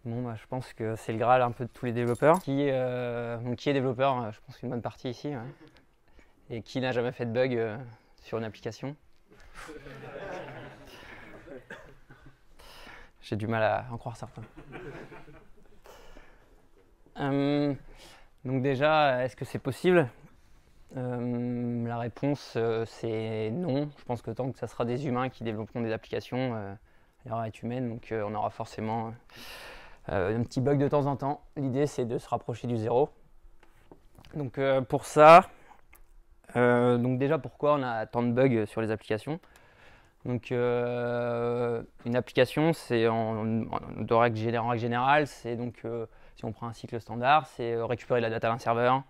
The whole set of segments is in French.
Bon, bah, je pense que c'est le Graal un peu de tous les développeurs. Donc, qui est développeur? Je pense qu'une bonne partie ici. Ouais. Et qui n'a jamais fait de bug sur une application? J'ai du mal à en croire certains. Donc déjà, est-ce que c'est possible? La réponse, c'est non. Je pense que tant que ça sera des humains qui développeront des applications, l'erreur est humaine, donc on aura forcément un petit bug de temps en temps. L'idée, c'est de se rapprocher du zéro. Donc pour ça, donc déjà, pourquoi on a tant de bugs sur les applications? Donc une application, c'est en règle générale, c'est donc si on prend un cycle standard, c'est récupérer la data d'un serveur,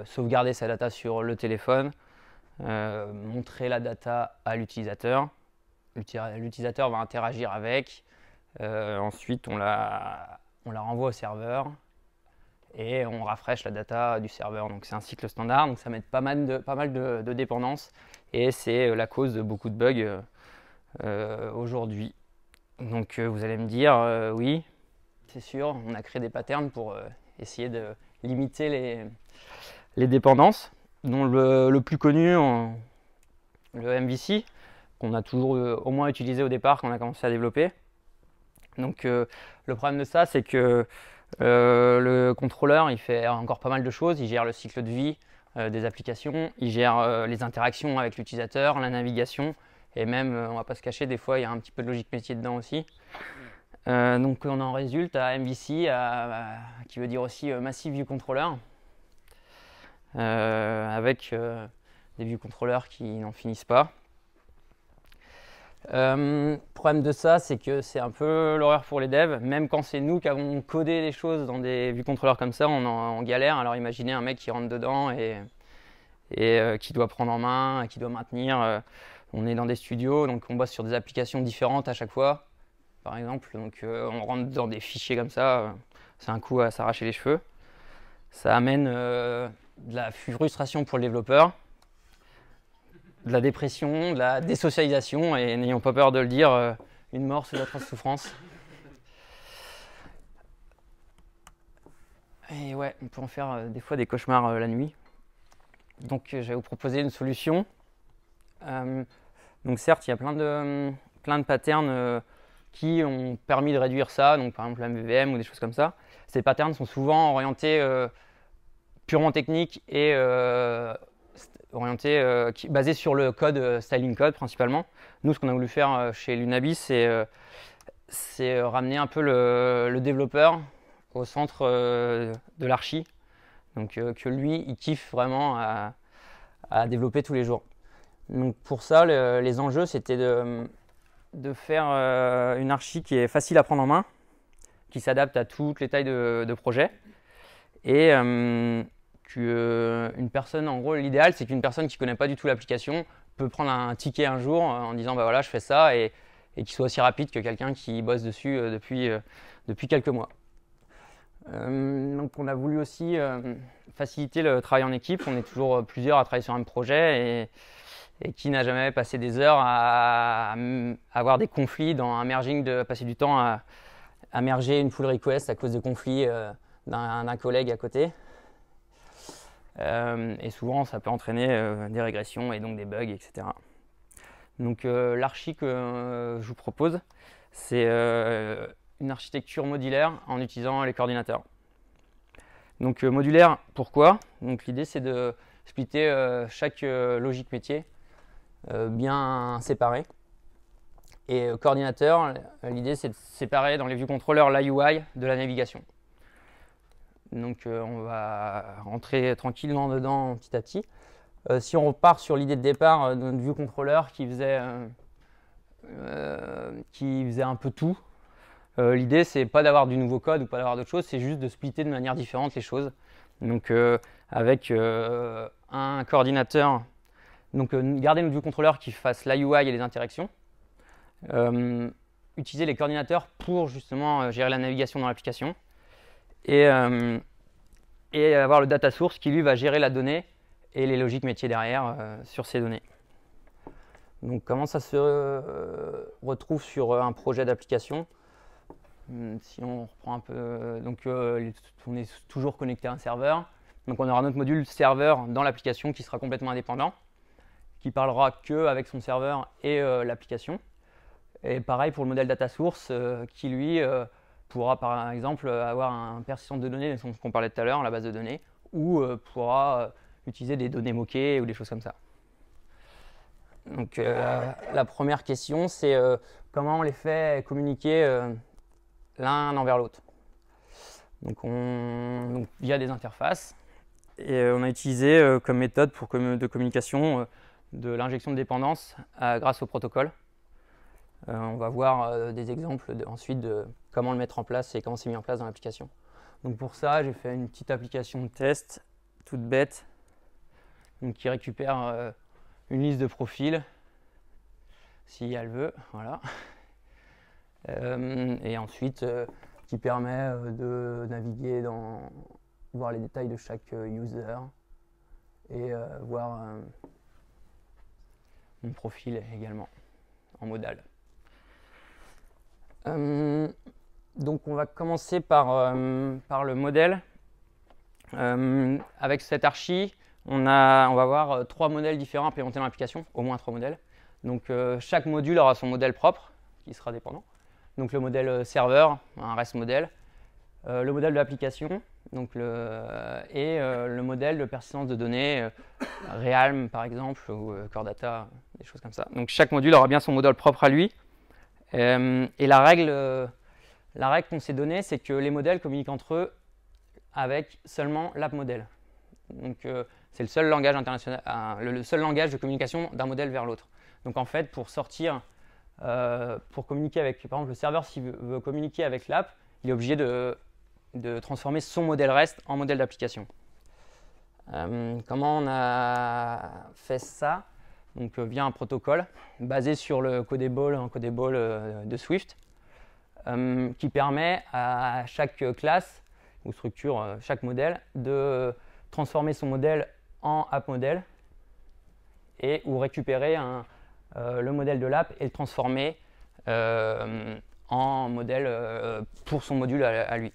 sauvegarder sa data sur le téléphone, montrer la data à l'utilisateur. L'utilisateur va interagir avec. Ensuite, on la renvoie au serveur et on rafraîchit la data du serveur. Donc c'est un cycle standard, donc ça met pas mal de dépendances et c'est la cause de beaucoup de bugs aujourd'hui. Donc vous allez me dire, oui, c'est sûr, on a créé des patterns pour essayer de limiter les dépendances, dont le plus connu, le MVC, qu'on a toujours au moins utilisé au départ quand on a commencé à développer. Donc le problème de ça, c'est que le contrôleur, il fait encore pas mal de choses. Il gère le cycle de vie des applications, il gère les interactions avec l'utilisateur, la navigation, et même, on va pas se cacher, des fois, il y a un petit peu de logique métier dedans aussi. Donc on en résulte à MVC, qui veut dire aussi Massive View Controller, avec des view controllers qui n'en finissent pas. Le problème de ça, c'est que c'est un peu l'horreur pour les devs. Même quand c'est nous qui avons codé les choses dans des view controllers comme ça, on galère. Alors imaginez un mec qui rentre dedans et qui doit prendre en main, qui doit maintenir. On est dans des studios, donc on bosse sur des applications différentes à chaque fois, par exemple. Donc on rentre dans des fichiers comme ça, c'est un coup à s'arracher les cheveux. Ça amène de la frustration pour le développeur, de la dépression, de la désocialisation, et n'ayons pas peur de le dire, une mort sous d'atroces souffrances. Et ouais, on peut en faire des fois des cauchemars la nuit. Donc je vais vous proposer une solution. Donc certes, il y a plein de patterns qui ont permis de réduire ça, donc par exemple la MVVM ou des choses comme ça. Ces patterns sont souvent orientés purement techniques et basés sur le code styling code principalement. Nous, ce qu'on a voulu faire chez Lunabi, c'est ramener un peu le développeur au centre de l'archi. Donc que lui, il kiffe vraiment à développer tous les jours. Donc pour ça, les enjeux, c'était de faire une archi qui est facile à prendre en main, qui s'adapte à toutes les tailles de projet. Et une personne, en gros, l'idéal, c'est qu'une personne qui ne connaît pas du tout l'application peut prendre un ticket un jour en disant bah voilà, je fais ça, et qu'il soit aussi rapide que quelqu'un qui bosse dessus depuis quelques mois. Donc on a voulu aussi faciliter le travail en équipe. On est toujours plusieurs à travailler sur un projet, et qui n'a jamais passé des heures à avoir des conflits dans un merging, passer du temps à merger une pull request à cause de conflits d'un collègue à côté. Et souvent, ça peut entraîner des régressions et donc des bugs, etc. Donc l'archi que je vous propose, c'est une architecture modulaire en utilisant les coordinateurs. Donc modulaire, pourquoi? Donc l'idée, c'est de splitter chaque logique métier bien séparée. Et coordinateur, l'idée, c'est de séparer dans les view controllers la UI de la navigation. Donc on va rentrer tranquillement dedans petit à petit. Si on repart sur l'idée de départ de notre view controller qui faisait un peu tout, l'idée c'est pas d'avoir du nouveau code ou pas d'avoir d'autres choses, c'est juste de splitter de manière différente les choses. Donc avec un coordinateur, donc garder notre view controller qui fasse la UI et les interactions. Utiliser les coordinateurs pour justement gérer la navigation dans l'application. Et avoir le data source qui lui va gérer la donnée et les logiques métiers derrière sur ces données. Donc comment ça se retrouve sur un projet d'application? Si on reprend un peu, donc on est toujours connecté à un serveur. Donc on aura notre module serveur dans l'application qui sera complètement indépendant, qui parlera qu'avec son serveur et l'application. Et pareil pour le modèle data source qui lui pourra par exemple avoir un persistant de données, ce qu'on parlait tout à l'heure, la base de données, ou pourra utiliser des données moquées ou des choses comme ça. Donc la première question, c'est comment on les fait communiquer l'un envers l'autre. Donc via des interfaces. Et on a utilisé comme méthode de communication de l'injection de dépendance grâce au protocole. On va voir des exemples ensuite de comment le mettre en place et comment c'est mis en place dans l'application. Donc pour ça, j'ai fait une petite application de test, toute bête, donc qui récupère une liste de profils, si elle veut, voilà. Et ensuite, qui permet de naviguer voir les détails de chaque user et voir mon profil également en modal. Donc on va commencer par le modèle. Avec cette archi, on va avoir 3 modèles différents implémentés dans l'application, au moins 3 modèles. Donc chaque module aura son modèle propre qui sera dépendant. Donc le modèle serveur, un REST modèle, le modèle de l'application, et le modèle de persistance de données, Realm par exemple, ou Core Data, des choses comme ça. Donc chaque module aura bien son modèle propre à lui. Et la règle qu'on s'est donnée, c'est que les modèles communiquent entre eux avec seulement l'app modèle. Donc c'est le seul langage international, le seul langage de communication d'un modèle vers l'autre. Donc en fait, pour communiquer avec, par exemple, le serveur, s'il veut communiquer avec l'app, il est obligé de transformer son modèle REST en modèle d'application. Comment on a fait ça? Donc via un protocole basé sur le Codable de Swift, qui permet à chaque classe ou structure, chaque modèle, de transformer son modèle en app modèle ou récupérer le modèle de l'app et le transformer en modèle pour son module à lui.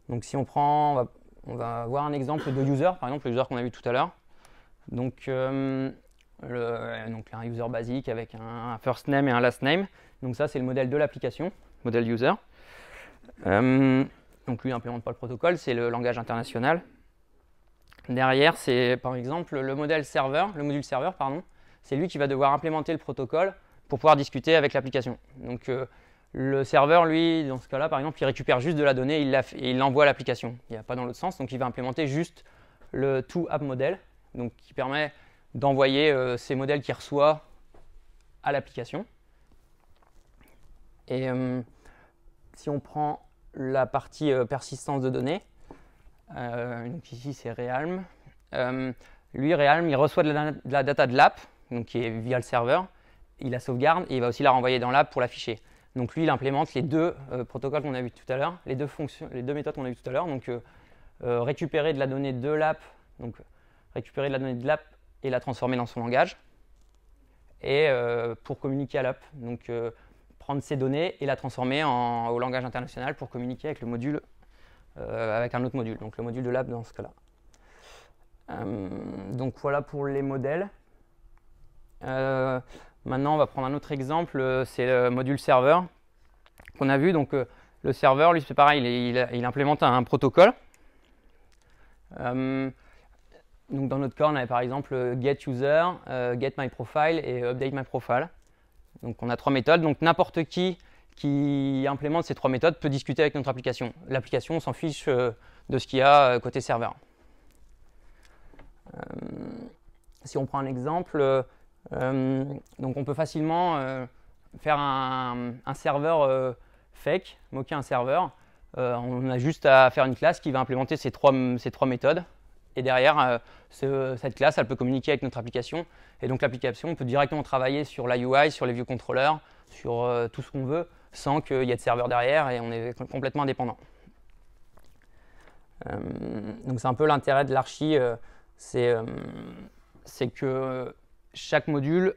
Donc si on va voir un exemple de user, par exemple le user qu'on a vu tout à l'heure. Donc un user basique avec un first name et un last name. Donc ça c'est le modèle de l'application, modèle user. Donc lui il n'implémente pas le protocole, c'est le langage international. Derrière c'est par exemple le module serveur, c'est lui qui va devoir implémenter le protocole pour pouvoir discuter avec l'application. Donc le serveur, lui, dans ce cas-là, par exemple, il récupère juste de la donnée et il l'envoie à l'application. Il n'y a pas dans l'autre sens, donc il va implémenter juste le toAppModel, donc qui permet d'envoyer ces modèles qu'il reçoit à l'application. Et si on prend la partie persistance de données, donc ici c'est Realm. Lui, Realm, il reçoit de la data de l'app, donc qui est via le serveur, il la sauvegarde et il va aussi la renvoyer dans l'app pour l'afficher. Donc lui, il implémente les deux protocoles qu'on a vu tout à l'heure, les deux méthodes qu'on a vues tout à l'heure. Donc récupérer de la donnée de l'app, et la transformer dans son langage, et pour communiquer à l'app. Donc prendre ces données et la transformer au langage international pour communiquer avec le module, avec un autre module, donc le module de l'app dans ce cas-là. Donc voilà pour les modèles. Maintenant, on va prendre un autre exemple, c'est le module serveur qu'on a vu. Donc le serveur, lui, c'est pareil, il implémente un protocole. Donc dans notre cas, on avait par exemple getUser, getMyProfile et updateMyProfile. Donc on a 3 méthodes. Donc n'importe qui implémente ces 3 méthodes peut discuter avec notre application. L'application, on s'en fiche de ce qu'il y a côté serveur. Si on prend un exemple, donc on peut facilement faire un serveur fake, moquer un serveur. On a juste à faire une classe qui va implémenter ces trois méthodes. Et derrière, cette classe, elle peut communiquer avec notre application. Et donc l'application peut directement travailler sur la UI, sur les viewcontrollers, sur tout ce qu'on veut, sans qu'il y ait de serveur derrière, et on est complètement indépendant. Donc c'est un peu l'intérêt de l'archi, c'est que chaque module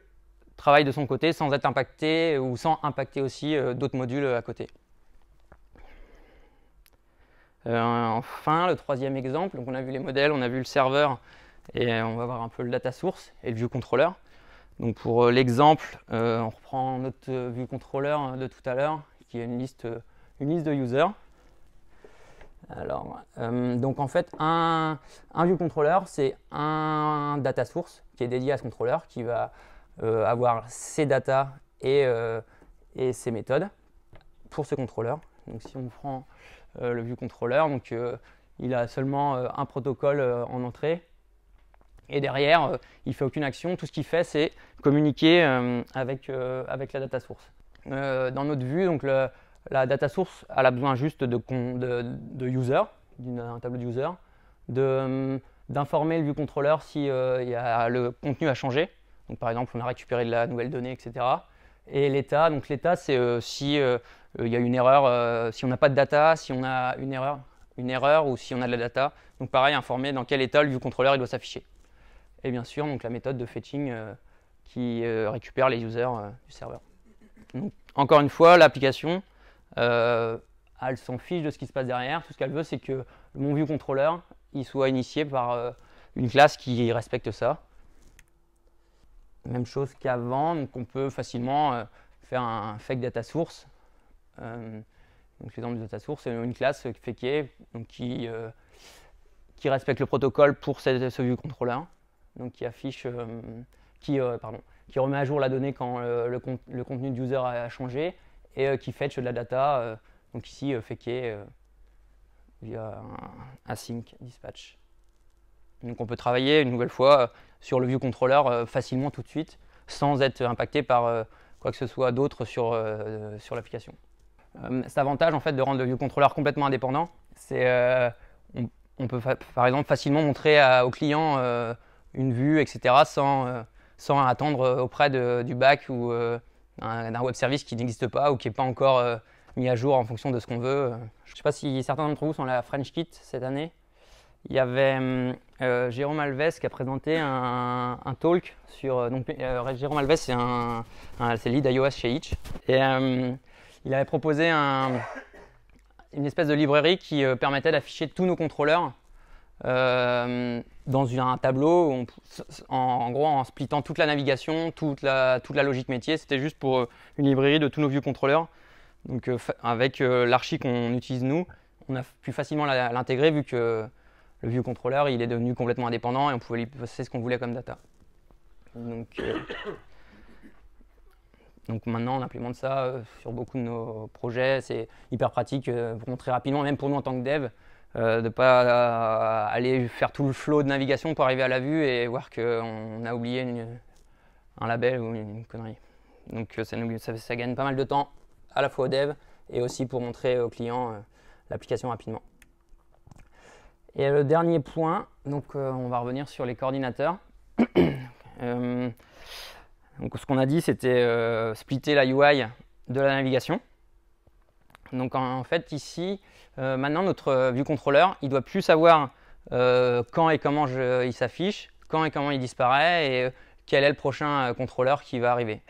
travaille de son côté sans être impacté ou sans impacter aussi d'autres modules à côté. Enfin, le troisième exemple, donc on a vu les modèles, on a vu le serveur et on va voir un peu le data source et le view controller. Donc pour l'exemple, on reprend notre view controller de tout à l'heure qui est une liste de users. Alors, donc en fait, un view controller, c'est un data source qui est dédié à ce controller qui va avoir ses data et ses méthodes pour ce contrôleur. Donc si on prend le view controller, donc il a seulement un protocole en entrée et derrière il fait aucune action. Tout ce qu'il fait, c'est communiquer avec la data source. Dans notre vue, donc la data source, elle a besoin juste de user, d'un tableau de user, d'informer le view controller si le contenu a changé. Donc par exemple, on a récupéré de la nouvelle donnée, etc. Et l'état, donc l'état, c'est si il y a une erreur, si on n'a pas de data, si on a une erreur ou si on a de la data. Donc pareil, informer dans quel état le view controller il doit s'afficher. Et bien sûr, donc la méthode de fetching qui récupère les users du serveur. Donc, encore une fois, l'application, elle s'en fiche de ce qui se passe derrière. Tout ce qu'elle veut, c'est que mon view controller il soit initié par une classe qui respecte ça. Même chose qu'avant, donc on peut facilement faire un fake data source. Donc l'exemple de data source, c'est une classe fake donc qui respecte le protocole pour ce view controller, donc qui affiche, qui remet à jour la donnée quand le contenu de user a changé et qui fetch de la data, donc ici fake via un async dispatch. Donc on peut travailler une nouvelle fois sur le view controller facilement tout de suite sans être impacté par quoi que ce soit d'autre sur l'application. Cet avantage en fait de rendre le view controller complètement indépendant, c'est on peut par exemple facilement montrer au client une vue, etc. sans attendre auprès du back ou d'un web service qui n'existe pas ou qui n'est pas encore mis à jour en fonction de ce qu'on veut. Je ne sais pas si certains d'entre vous sont à la French Kit cette année. Il y avait Jérôme Alves qui a présenté un talk sur. Jérôme Alves, c'est le lead iOS chez Itch. Et il avait proposé une espèce de librairie qui permettait d'afficher tous nos contrôleurs dans un tableau, en gros en splittant toute la navigation, toute la logique métier. C'était juste pour une librairie de tous nos view controllers. Donc avec l'archi qu'on utilise nous, on a pu facilement l'intégrer vu que le view controller il est devenu complètement indépendant et on pouvait lui passer ce qu'on voulait comme data. Donc maintenant on implémente ça sur beaucoup de nos projets. C'est hyper pratique pour montrer rapidement, même pour nous en tant que dev, de ne pas aller faire tout le flow de navigation pour arriver à la vue et voir qu'on a oublié un label ou une connerie. Donc ça gagne pas mal de temps à la fois au dev et aussi pour montrer aux clients l'application rapidement. Et le dernier point, donc on va revenir sur les coordinateurs. Donc ce qu'on a dit, c'était splitter la UI de la navigation. Donc en fait ici, maintenant notre view controller, il doit plus savoir quand et comment il s'affiche, quand et comment il disparaît et quel est le prochain contrôleur qui va arriver.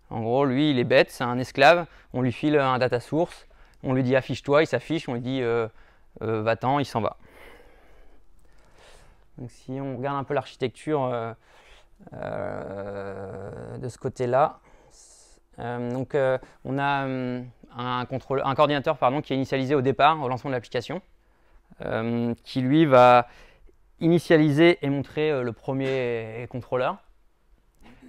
En gros, lui, il est bête, c'est un esclave. On lui file un data source, on lui dit affiche-toi, il s'affiche, on lui dit va-t'en, il s'en va. Donc si on regarde un peu l'architecture de ce côté-là, on a un coordinateur qui est initialisé au départ, au lancement de l'application, qui lui va initialiser et montrer le premier contrôleur.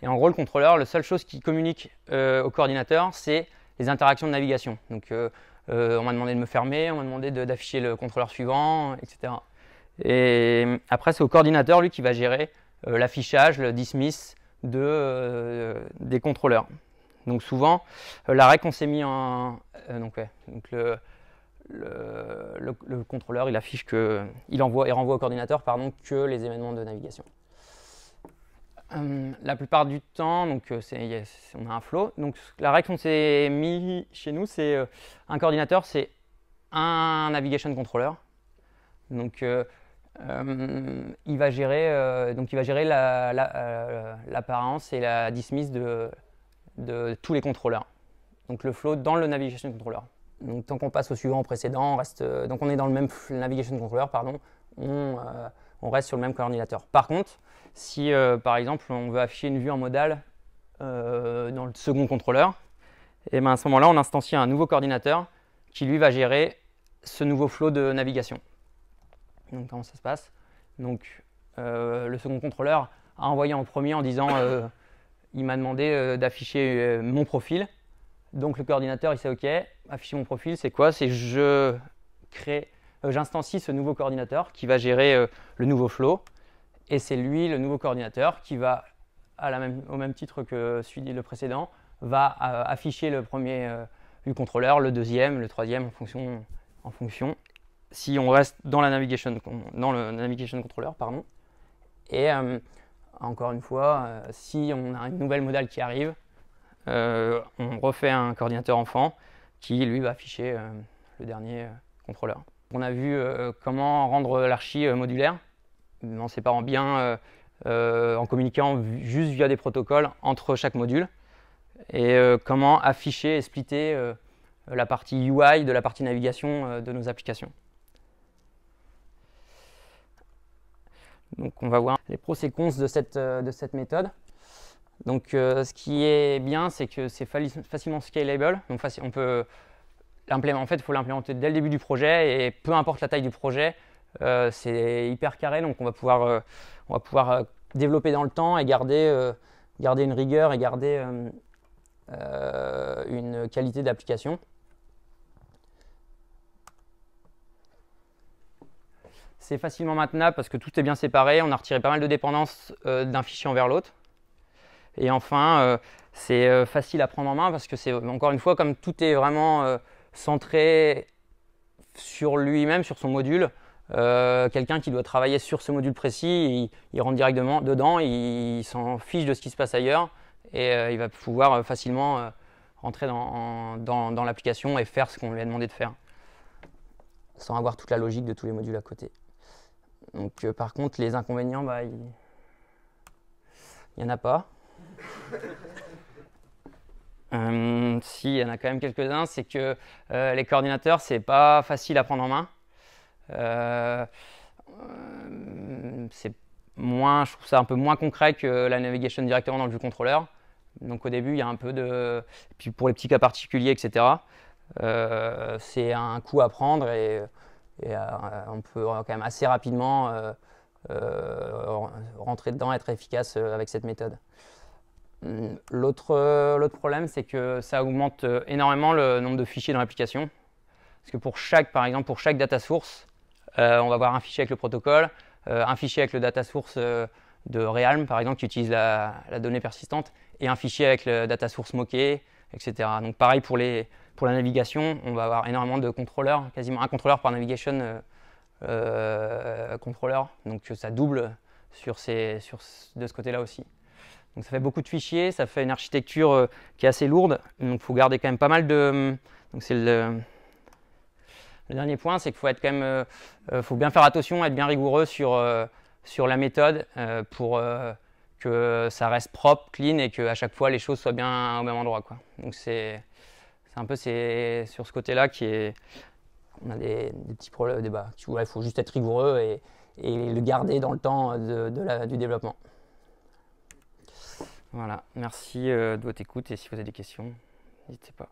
Et en gros, le contrôleur, la seule chose qui communique au coordinateur, c'est les interactions de navigation. Donc, on m'a demandé de me fermer, on m'a demandé d'afficher le contrôleur suivant, etc. Et après, c'est au coordinateur, lui, qui va gérer l'affichage, le dismiss des contrôleurs. Donc souvent, la règle qu'on s'est mis en... le contrôleur, il affiche il renvoie au coordinateur que les événements de navigation. La plupart du temps, donc, on a un flow. Donc la règle qu'on s'est mis chez nous, c'est un coordinateur, c'est un navigation controller. Donc il va gérer l'apparence et la dismiss de tous les contrôleurs. Donc le flow dans le navigation controller. Donc tant qu'on passe au suivant, au précédent, donc on est dans le même navigation controller, pardon, on reste sur le même coordinateur. Par contre, si par exemple on veut afficher une vue en modal dans le second contrôleur, et ben à ce moment-là on instancie un nouveau coordinateur qui lui va gérer ce nouveau flow de navigation. Donc comment ça se passe? Donc le second contrôleur a envoyé en premier en disant il m'a demandé d'afficher mon profil. Donc le coordinateur il sait OK, afficher mon profil c'est quoi? C'est j'instancie ce nouveau coordinateur qui va gérer le nouveau flow, et c'est lui, le nouveau coordinateur, qui va, au même titre que le précédent, va afficher le premier vue contrôleur, le deuxième, le troisième en fonction. Si on reste dans le navigation controller, pardon. Et encore une fois, si on a une nouvelle modale qui arrive, on refait un coordinateur enfant qui lui va afficher le dernier contrôleur. On a vu comment rendre l'archi modulaire en séparant bien, en communiquant juste via des protocoles entre chaque module, et comment afficher et splitter la partie UI de la partie navigation de nos applications. Donc on va voir les pros et cons de cette méthode. Donc ce qui est bien, c'est que c'est facilement scalable. Donc on peut en fait, il faut l'implémenter dès le début du projet, et peu importe la taille du projet, c'est hyper carré. Donc on va pouvoir développer dans le temps et garder une rigueur et garder une qualité d'application. C'est facilement maintenable parce que tout est bien séparé. On a retiré pas mal de dépendances d'un fichier envers l'autre. Et enfin, c'est facile à prendre en main parce que c'est, encore une fois, comme tout est vraiment centré sur lui-même, sur son module, quelqu'un qui doit travailler sur ce module précis, il rentre directement dedans, il s'en fiche de ce qui se passe ailleurs, et il va pouvoir facilement rentrer dans l'application et faire ce qu'on lui a demandé de faire, sans avoir toute la logique de tous les modules à côté. Donc par contre, les inconvénients, il n'y en a pas. Si, il y en a quand même quelques-uns, c'est que les coordinateurs, c'est pas facile à prendre en main. Je trouve ça un peu moins concret que la navigation directement dans le vue contrôleur. Donc au début, il y a un peu de... Et puis pour les petits cas particuliers, etc., c'est un coup à prendre, et on peut quand même assez rapidement rentrer dedans, être efficace avec cette méthode. L'autre problème, c'est que ça augmente énormément le nombre de fichiers dans l'application. Parce que par exemple, pour chaque data source, on va avoir un fichier avec le protocole, un fichier avec le data source de Realm, par exemple, qui utilise la donnée persistante, et un fichier avec le data source moqué, etc. Donc pareil pour la navigation, on va avoir énormément de contrôleurs, quasiment un contrôleur par navigation contrôleur. Donc ça double de ce côté-là aussi. Donc ça fait beaucoup de fichiers, ça fait une architecture qui est assez lourde, donc il faut garder quand même pas mal de... Donc c'est le dernier point, c'est qu'il faut être quand même, faut bien faire attention, être bien rigoureux sur la méthode pour que ça reste propre, clean, et qu'à chaque fois les choses soient bien au même endroit, quoi. Donc c'est un peu sur ce côté-là on a des petits problèmes, il faut juste être rigoureux et le garder dans le temps du développement. Voilà, merci de votre écoute, et si vous avez des questions, n'hésitez pas.